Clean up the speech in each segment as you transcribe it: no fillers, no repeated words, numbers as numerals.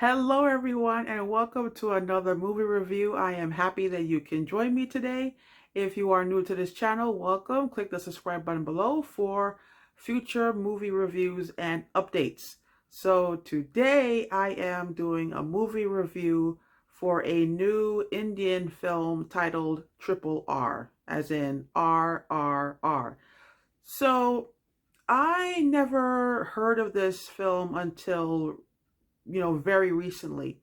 Hello, everyone, and welcome to another movie review. I am happy that you can join me today. If you are new to this channel, welcome. Click the subscribe button below for future movie reviews and updates. So today I am doing a movie review for a new Indian film titled Triple R, as in RRR. So I never heard of this film until, very recently.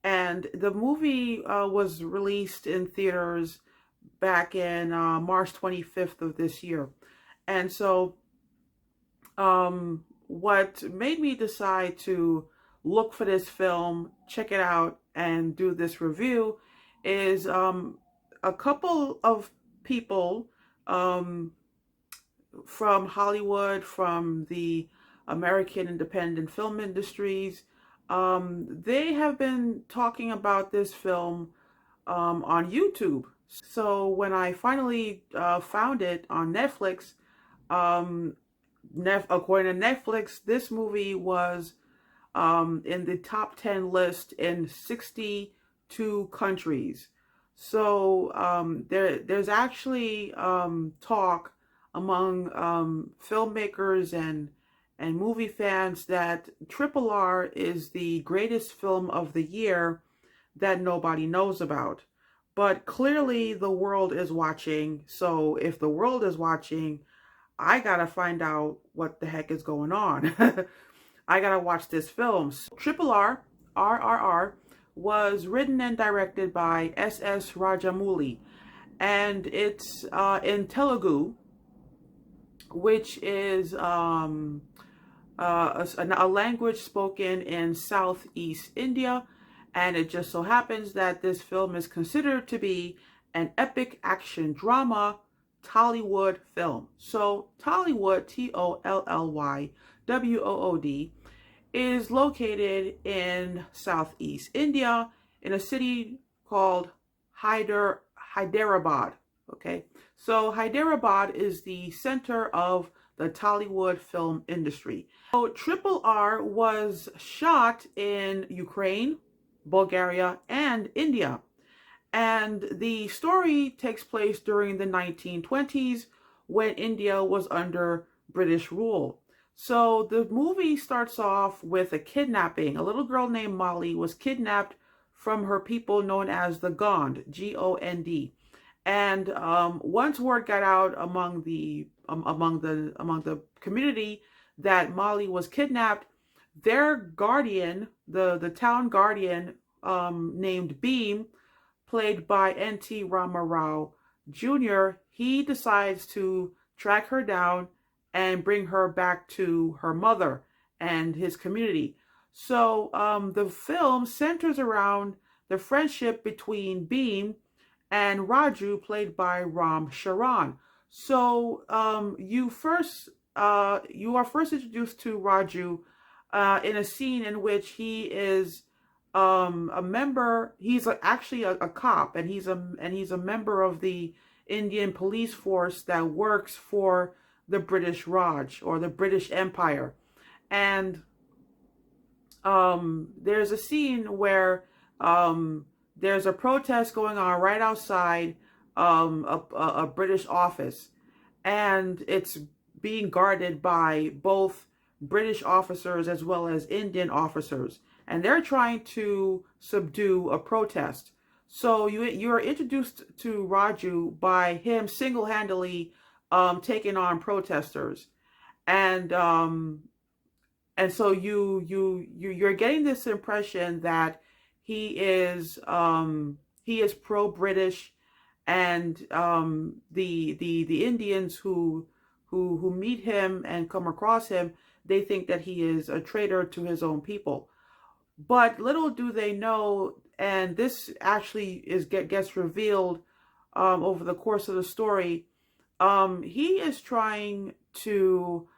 And the movie was released in theaters back in March 25th of this year. And so what made me decide to look for this film, check it out, and do this review is a couple of people um, from Hollywood, from the American independent film industries. They have been talking about this film on YouTube. So when I finally found it on Netflix, um, according to Netflix, this movie was in the top 10 list in 62 countries. So there's actually talk among filmmakers and movie fans that Triple R is the greatest film of the year that nobody knows about. But clearly the world is watching. So if the world is watching, I gotta find out what the heck is going on. I gotta watch this film. Triple R, RRR, was written and directed by S.S. Rajamouli, and it's in Telugu, which is a language spoken in Southeast India, and it just so happens that this film is considered to be an epic action drama Tollywood film. So Tollywood, Tollywood, is located in Southeast India in a city called Hyderabad. Okay, so Hyderabad is the center of the Tollywood film industry. So Triple R was shot in Ukraine, Bulgaria, and India. And the story takes place during the 1920s when India was under British rule. So the movie starts off with a kidnapping. A little girl named Molly was kidnapped from her people known as the Gond, Gond. And once word got out among the community that Molly was kidnapped, their guardian, the town guardian, named Beam, played by N.T. Rama Rao Jr., he decides to track her down and bring her back to her mother and his community. So the film centers around the friendship between Beam and Raju, played by Ram Charan. So you are first introduced to Raju in a scene in which he is a member. He's actually a cop, and he's a member of the Indian police force that works for the British Raj, or the British Empire. And there's a scene where there's a protest going on right outside a British office, and it's being guarded by both British officers as well as Indian officers, and they're trying to subdue a protest. So you're introduced to Raju by him single-handedly taking on protesters, and so you're getting this impression that he is pro-British, and the Indians who meet him and come across him, they think that he is a traitor to his own people. But little do they know, and this actually gets revealed over the course of the story. He is trying to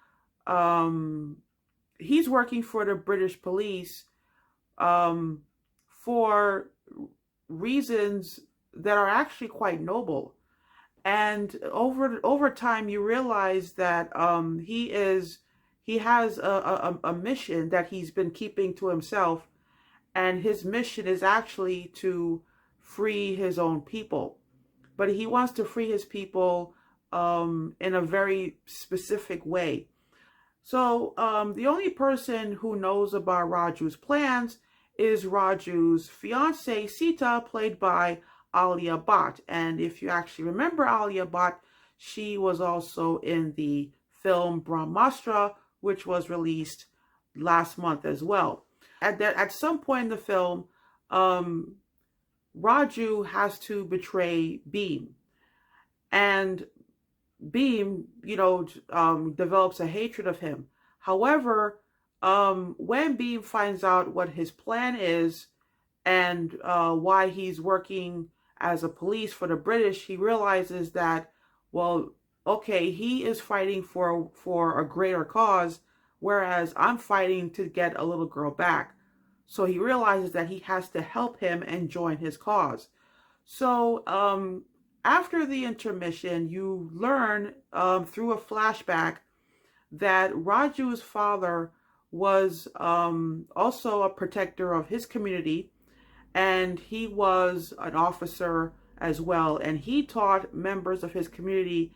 he's working for the British police for reasons that are actually quite noble. And over time, you realize that he has a mission that he's been keeping to himself, and his mission is actually to free his own people. But he wants to free his people in a very specific way. So the only person who knows about Raju's plans is Raju's fiancée, Sita, played by Alia Bhatt. And if you actually remember Alia Bhatt, she was also in the film Brahmastra, which was released last month as well. At some point in the film, Raju has to betray Beam. And Beam, develops a hatred of him. However, when Beam finds out what his plan is and why he's working as a police for the British, he realizes that, well, okay, he is fighting for a greater cause, whereas I'm fighting to get a little girl back. So he realizes that he has to help him and join his cause. So after the intermission, you learn through a flashback that Raju's father was also a protector of his community, and he was an officer as well, and he taught members of his community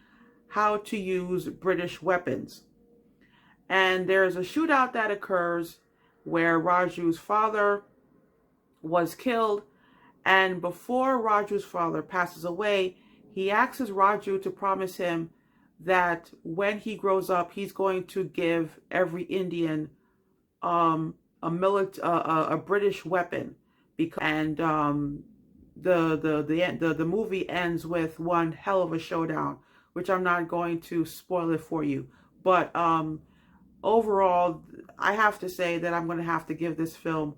how to use British weapons. And there's a shootout that occurs where Raju's father was killed, and before Raju's father passes away, he asks Raju to promise him that when he grows up, he's going to give every Indian a British weapon. The movie ends with one hell of a showdown, which I'm not going to spoil it for you. But overall, I have to say that I'm going to have to give this film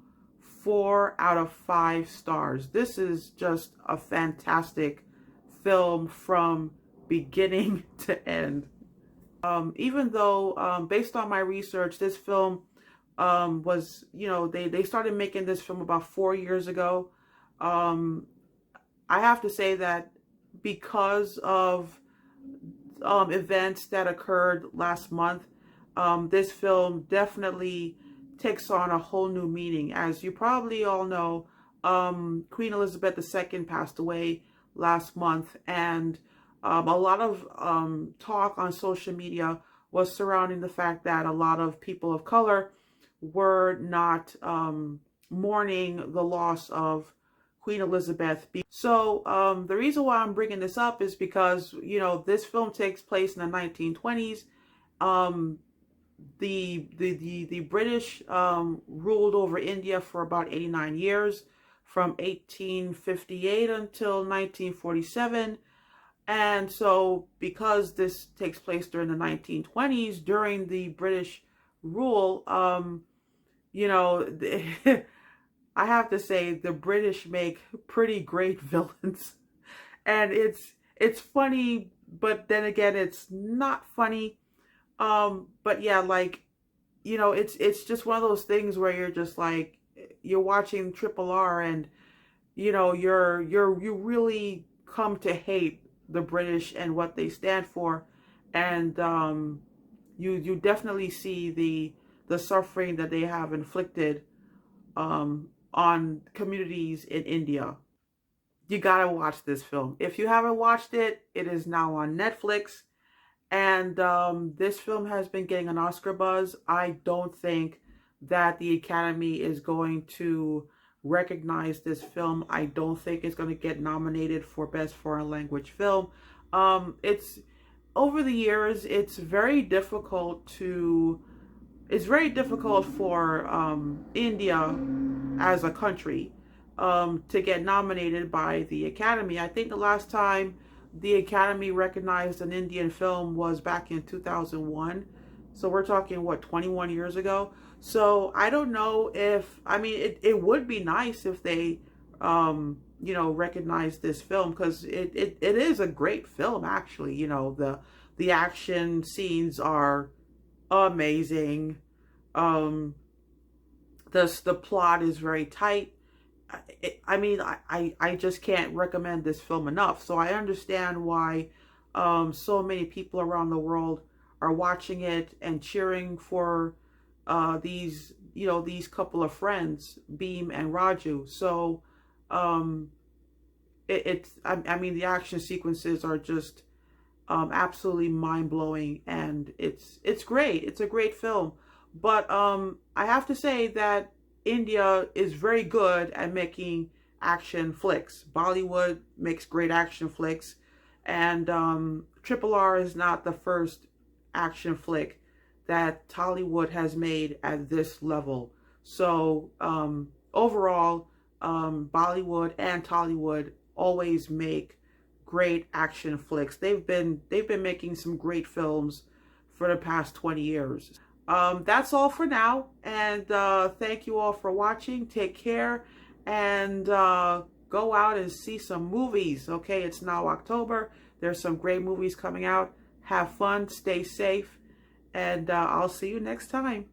4 out of 5 stars. This is just a fantastic film from beginning to end. Even though, based on my research, this film was, they started making this film about 4 years ago. I have to say that because of events that occurred last month, this film definitely takes on a whole new meaning. As you probably all know, Queen Elizabeth II passed away last month, and a lot of talk on social media was surrounding the fact that a lot of people of color were not mourning the loss of Queen Elizabeth. So the reason why I'm bringing this up is because, this film takes place in the 1920s. The British ruled over India for about 89 years, from 1858 until 1947. And so because this takes place during the 1920s, during the British rule, I have to say the British make pretty great villains. And it's funny, but then again, it's not funny. But yeah, it's just one of those things where you're just like, you're watching RRR, and you really come to hate the British and what they stand for, and you definitely see the suffering that they have inflicted on communities in India. You gotta watch this film. If you haven't watched it, it is now on Netflix. And this film has been getting an Oscar buzz. I don't think that the Academy is going to recognize this film. I don't think it's going to get nominated for Best Foreign Language Film. It's over the years, it's very difficult for India as a country to get nominated by the Academy. I think the last time the Academy recognized an Indian film was back in 2001. So we're talking, what, 21 years ago? So I don't know if, it would be nice if they, recognize this film, because it is a great film, actually. The action scenes are amazing. The plot is very tight. I just can't recommend this film enough. So I understand why so many people around the world are watching it and cheering for these you know, these couple of friends, Beam and Raju. So um, I mean, the action sequences are just absolutely mind blowing, and it's great. It's a great film, but I have to say that India is very good at making action flicks. Bollywood makes great action flicks, and Triple R is not the first action flick that Tollywood has made at this level. So overall, Bollywood and Tollywood always make great action flicks. They've been making some great films for the past 20 years. That's all for now, and thank you all for watching. Take care, and go out and see some movies. Okay, it's now October. There's some great movies coming out. Have fun, stay safe, and I'll see you next time.